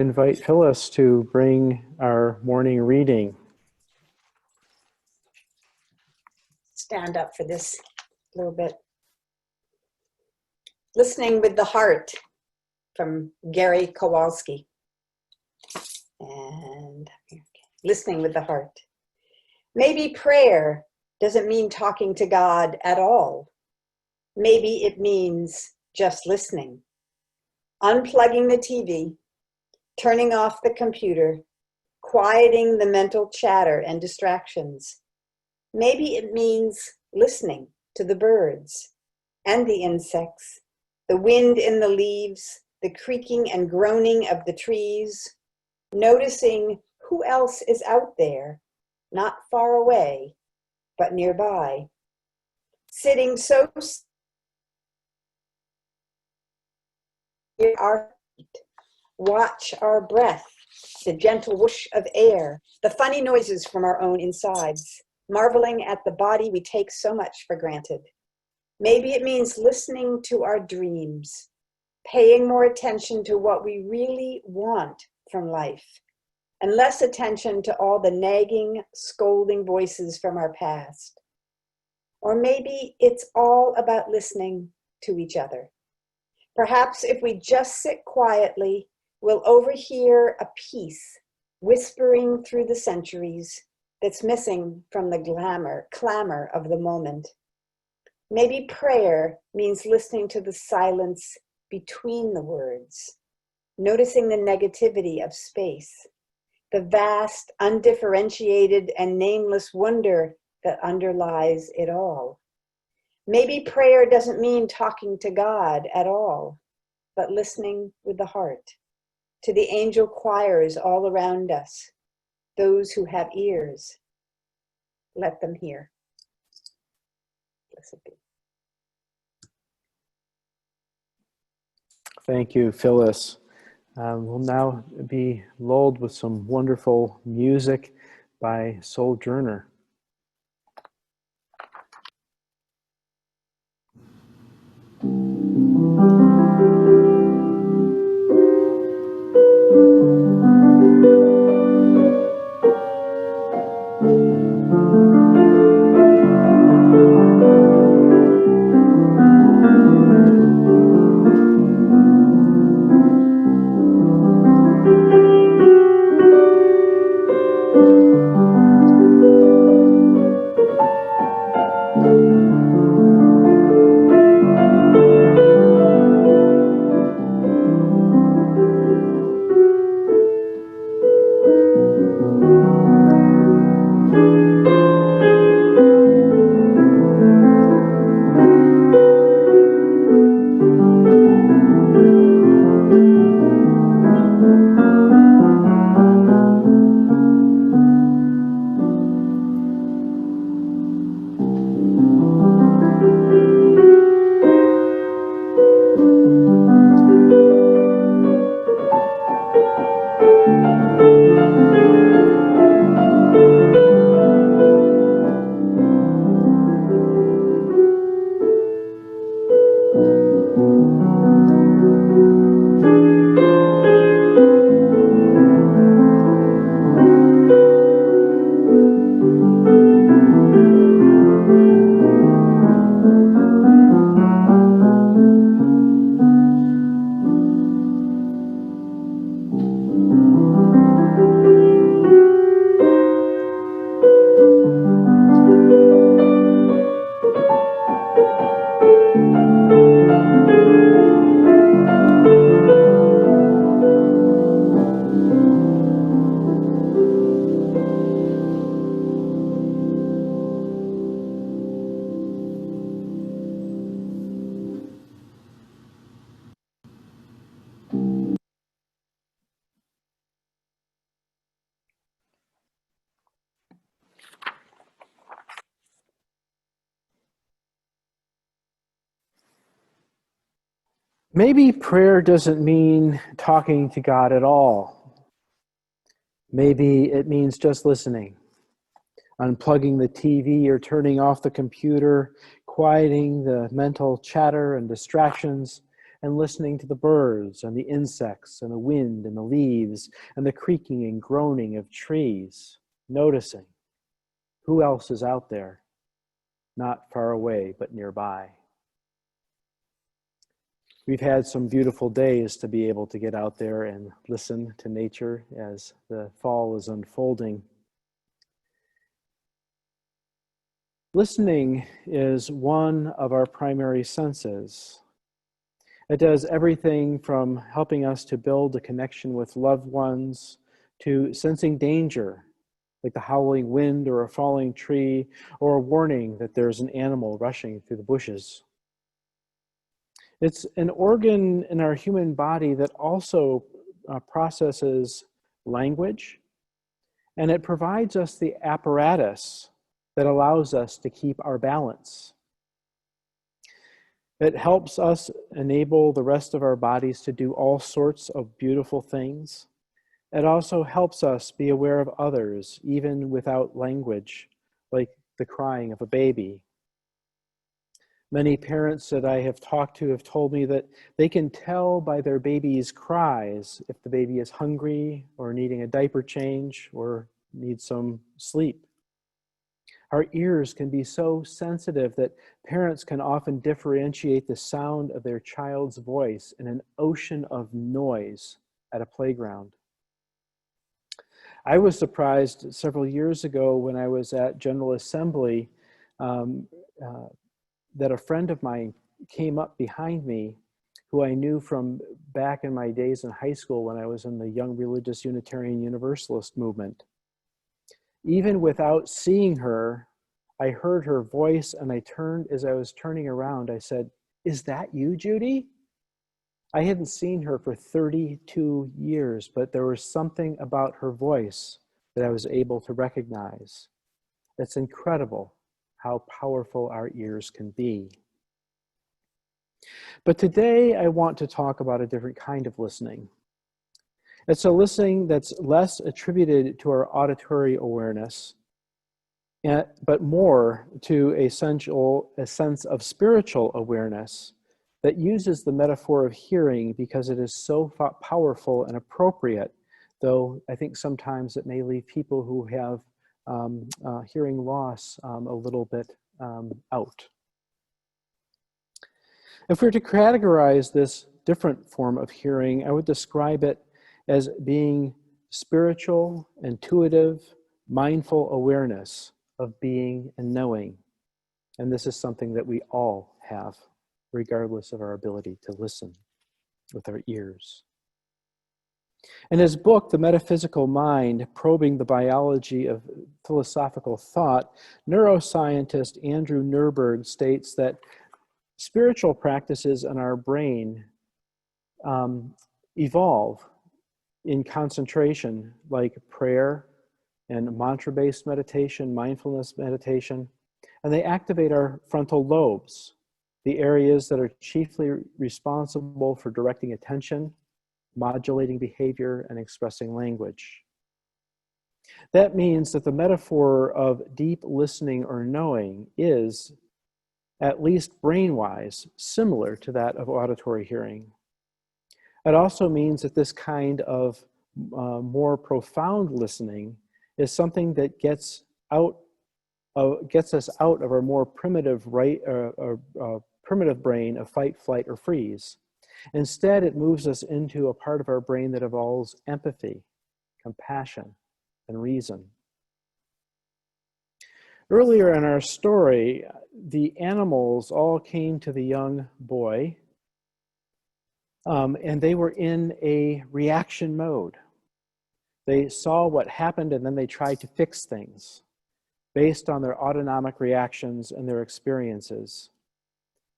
Invite Phyllis to bring our morning reading. Stand up for this a little bit. Listening with the Heart from Gary Kowalski. And listening with the heart. Maybe prayer doesn't mean talking to God at all. Maybe it means just listening. Unplugging the TV, turning off the computer, quieting the mental chatter and distractions. Maybe it means listening to the birds and the insects, the wind in the leaves, the creaking and groaning of the trees, noticing who else is out there, not far away, but nearby. Sitting so near our feet, watch our breath, the gentle whoosh of air, the funny noises from our own insides, marveling at the body we take so much for granted. Maybe it means listening to our dreams, paying more attention to what we really want from life, and less attention to all the nagging, scolding voices from our past. Or maybe it's all about listening to each other. Perhaps if we just sit quietly, we'll overhear a peace whispering through the centuries that's missing from the clamor of the moment. Maybe prayer means listening to the silence between the words, noticing the negativity of space, the vast, undifferentiated, and nameless wonder that underlies it all. Maybe prayer doesn't mean talking to God at all, but listening with the heart, to the angel choirs all around us, those who have ears. Let them hear. Blessed be. Thank you, Phyllis. We'll now be lulled with some wonderful music by Sojourner. Maybe prayer doesn't mean talking to God at all. Maybe it means just listening, unplugging the TV or turning off the computer, quieting the mental chatter and distractions, and listening to the birds and the insects and the wind and the leaves and the creaking and groaning of trees, noticing who else is out there, not far away, but nearby. We've had some beautiful days to be able to get out there and listen to nature as the fall is unfolding. Listening is one of our primary senses. It does everything from helping us to build a connection with loved ones to sensing danger, like the howling wind or a falling tree, or a warning that there's an animal rushing through the bushes. It's an organ in our human body that also processes language, and it provides us the apparatus that allows us to keep our balance. It helps us enable the rest of our bodies to do all sorts of beautiful things. It also helps us be aware of others, even without language, like the crying of a baby. Many parents that I have talked to have told me that they can tell by their baby's cries if the baby is hungry or needing a diaper change or needs some sleep. Our ears can be so sensitive that parents can often differentiate the sound of their child's voice in an ocean of noise at a playground. I was surprised several years ago when I was at General Assembly that a friend of mine came up behind me who I knew from back in my days in high school when I was in the Young Religious Unitarian Universalist movement. Even without seeing her, I heard her voice, and as I was turning around, I said, "Is that you, Judy?" I hadn't seen her for 32 years, but there was something about her voice that I was able to recognize. It's incredible how powerful our ears can be. But today I want to talk about a different kind of listening. It's a listening that's less attributed to our auditory awareness, but more to a sense of spiritual awareness that uses the metaphor of hearing because it is so powerful and appropriate, though I think sometimes it may leave people who have hearing loss a little bit out. If we were to categorize this different form of hearing, I would describe it as being spiritual, intuitive, mindful awareness of being and knowing. And this is something that we all have, regardless of our ability to listen with our ears. In his book, The Metaphysical Mind, Probing the Biology of Philosophical Thought, neuroscientist Andrew Nurberg states that spiritual practices in our brain evolve in concentration, like prayer and mantra-based meditation, mindfulness meditation, and they activate our frontal lobes, the areas that are chiefly responsible for directing attention, modulating behavior, and expressing language. That means that the metaphor of deep listening or knowing is, at least brain-wise, similar to that of auditory hearing. It also means that this kind of more profound listening is something that gets us out of our more primitive primitive brain of fight, flight, or freeze. Instead, it moves us into a part of our brain that involves empathy, compassion, and reason. Earlier in our story, the animals all came to the young boy, and they were in a reaction mode. They saw what happened, and then they tried to fix things based on their autonomic reactions and their experiences.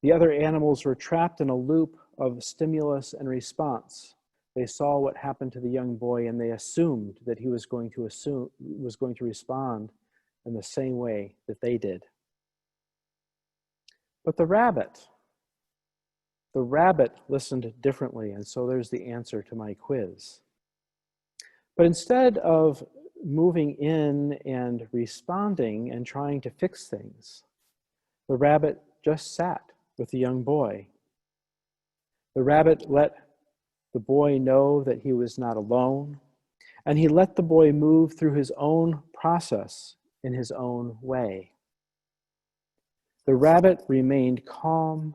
The other animals were trapped in a loop of stimulus and response. They saw what happened to the young boy, and they assumed that he was going to respond in the same way that they did. But the rabbit listened differently, and so there's the answer to my quiz. But instead of moving in and responding and trying to fix things, the rabbit just sat with the young boy. The rabbit let the boy know that he was not alone, and he let the boy move through his own process in his own way. The rabbit remained calm,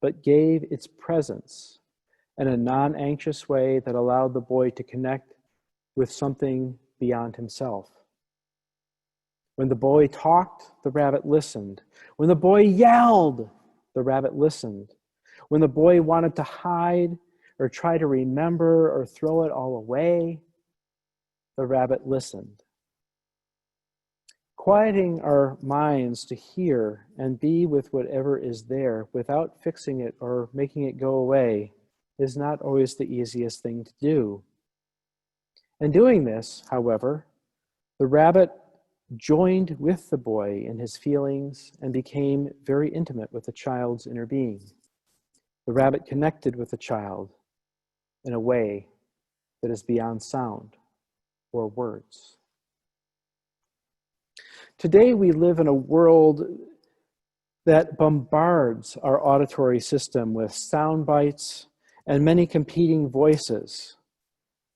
but gave its presence in a non-anxious way that allowed the boy to connect with something beyond himself. When the boy talked, the rabbit listened. When the boy yelled, the rabbit listened. When the boy wanted to hide or try to remember or throw it all away, the rabbit listened. Quieting our minds to hear and be with whatever is there without fixing it or making it go away is not always the easiest thing to do. In doing this, however, the rabbit joined with the boy in his feelings and became very intimate with the child's inner being. The rabbit connected with the child in a way that is beyond sound or words. Today we live in a world that bombards our auditory system with sound bites and many competing voices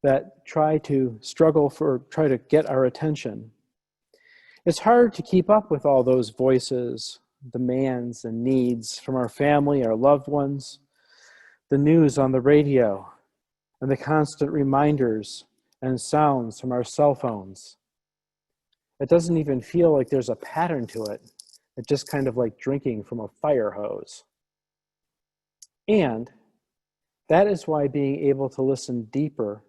that try to get our attention. It's hard to keep up with all those voices, demands, and needs from our family, our loved ones, the news on the radio, and the constant reminders and sounds from our cell phones. It doesn't even feel like there's a pattern to it. It's just kind of like drinking from a fire hose. And that is why being able to listen deeper,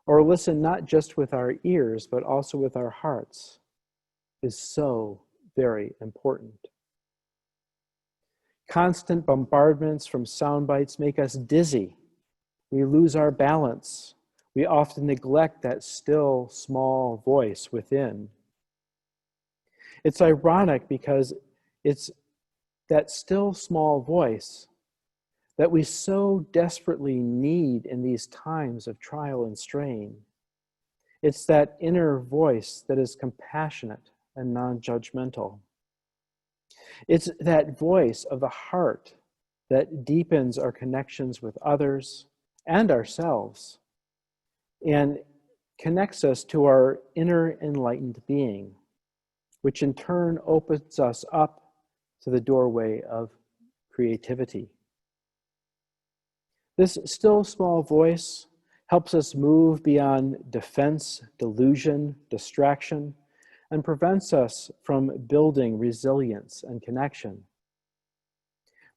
or listen not just with our ears, but also with our hearts, is so very important. Constant bombardments from sound bites make us dizzy. We lose our balance. We often neglect that still, small voice within. It's ironic because it's that still, small voice that we so desperately need in these times of trial and strain. It's that inner voice that is compassionate and non-judgmental. It's that voice of the heart that deepens our connections with others and ourselves and connects us to our inner enlightened being, which in turn opens us up to the doorway of creativity. This still small voice helps us move beyond defense, delusion, distraction, and prevents us from building resilience and connection.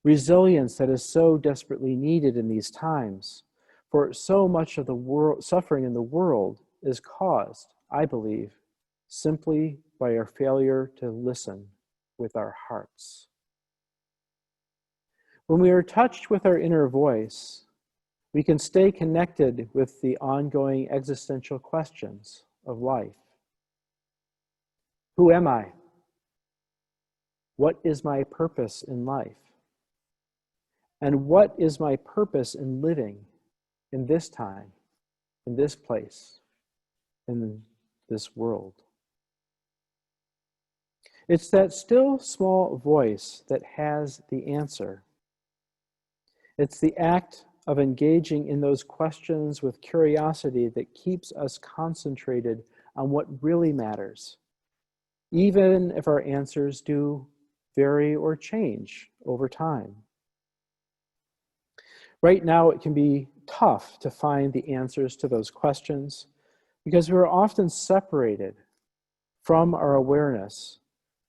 Resilience that is so desperately needed in these times, for so much of the suffering in the world is caused, I believe, simply by our failure to listen with our hearts. When we are touched with our inner voice, we can stay connected with the ongoing existential questions of life. Who am I? What is my purpose in life? And what is my purpose in living in this time, in this place, in this world? It's that still small voice that has the answer. It's the act of engaging in those questions with curiosity that keeps us concentrated on what really matters, even if our answers do vary or change over time. Right now, it can be tough to find the answers to those questions because we're often separated from our awareness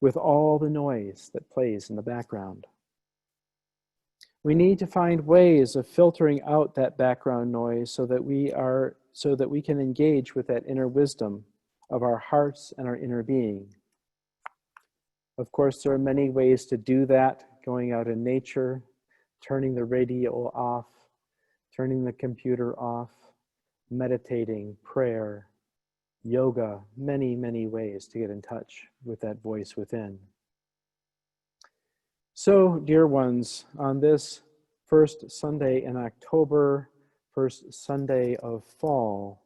with all the noise that plays in the background. We need to find ways of filtering out that background noise so that we can engage with that inner wisdom of our hearts and our inner being. Of course, there are many ways to do that: going out in nature, turning the radio off, turning the computer off, meditating, prayer, yoga, many, many ways to get in touch with that voice within. So, dear ones, on this first Sunday in October, first Sunday of fall,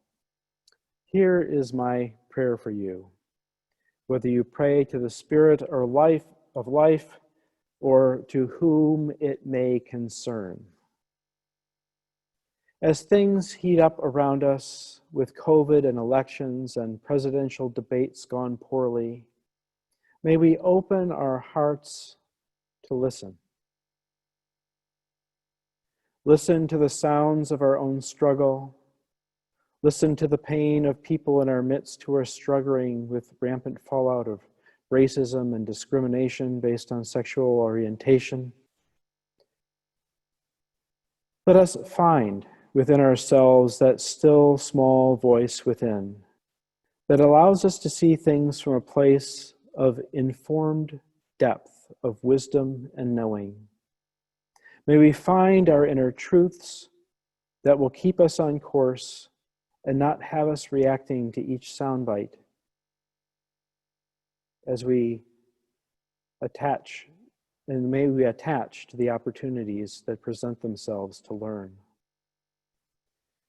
here is my prayer for you. Whether you pray to the Spirit or life of life, or to whom it may concern. As things heat up around us with COVID and elections and presidential debates gone poorly, may we open our hearts to listen. Listen to the sounds of our own struggle. Listen to the pain of people in our midst who are struggling with rampant fallout of racism and discrimination based on sexual orientation. Let us find within ourselves that still small voice within that allows us to see things from a place of informed depth of wisdom and knowing. May we find our inner truths that will keep us on course and not have us reacting to each soundbite as we attach, and may we attach to the opportunities that present themselves to learn.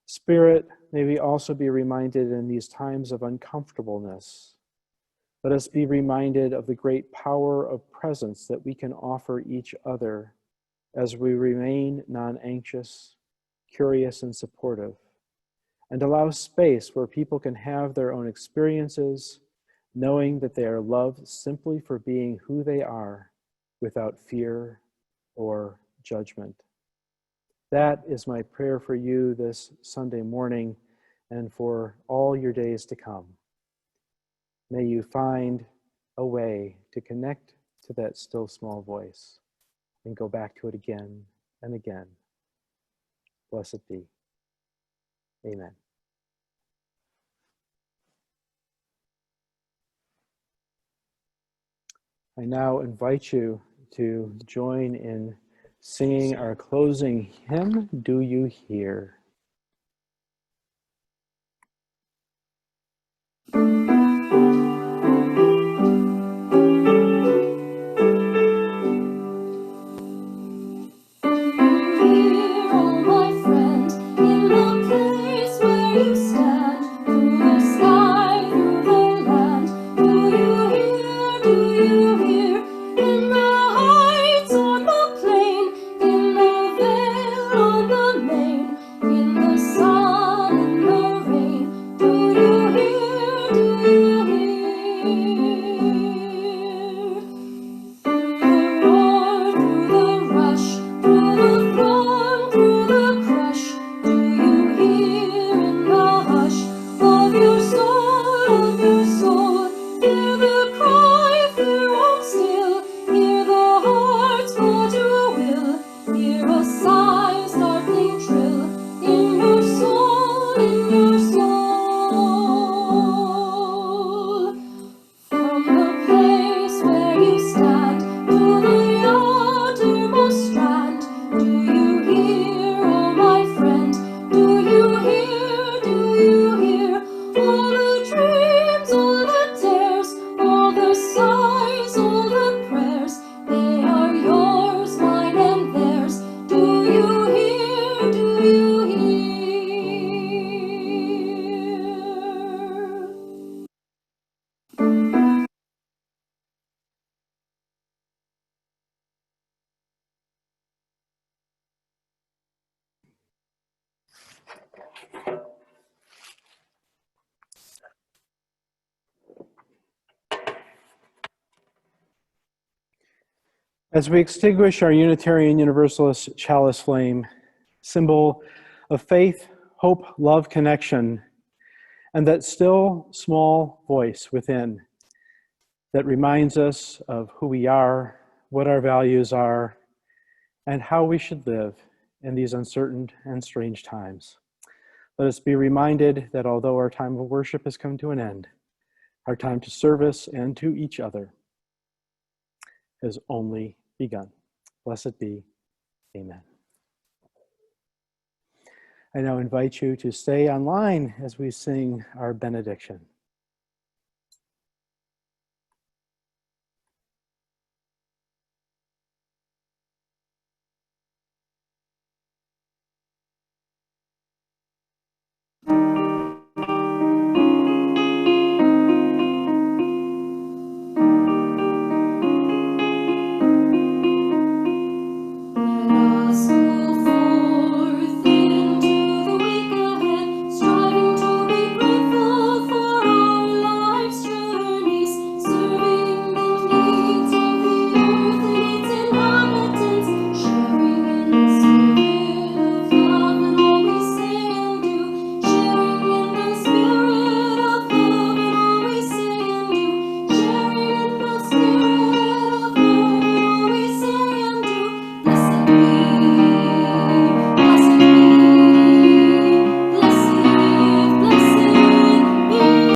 Spirit, may we also be reminded in these times of uncomfortableness. Let us be reminded of the great power of presence that we can offer each other as we remain non-anxious, curious, and supportive, and allow space where people can have their own experiences, knowing that they are loved simply for being who they are without fear or judgment. That is my prayer for you this Sunday morning and for all your days to come. May you find a way to connect to that still small voice and go back to it again and again. Blessed be. Amen. I now invite you to join in singing our closing hymn, Do You Hear? As we extinguish our Unitarian Universalist chalice flame, symbol of faith, hope, love, connection, and that still small voice within that reminds us of who we are, what our values are, and how we should live in these uncertain and strange times. Let us be reminded that although our time of worship has come to an end, our time to service and to each other has only begun. Blessed be. Amen. I now invite you to stay online as we sing our benediction.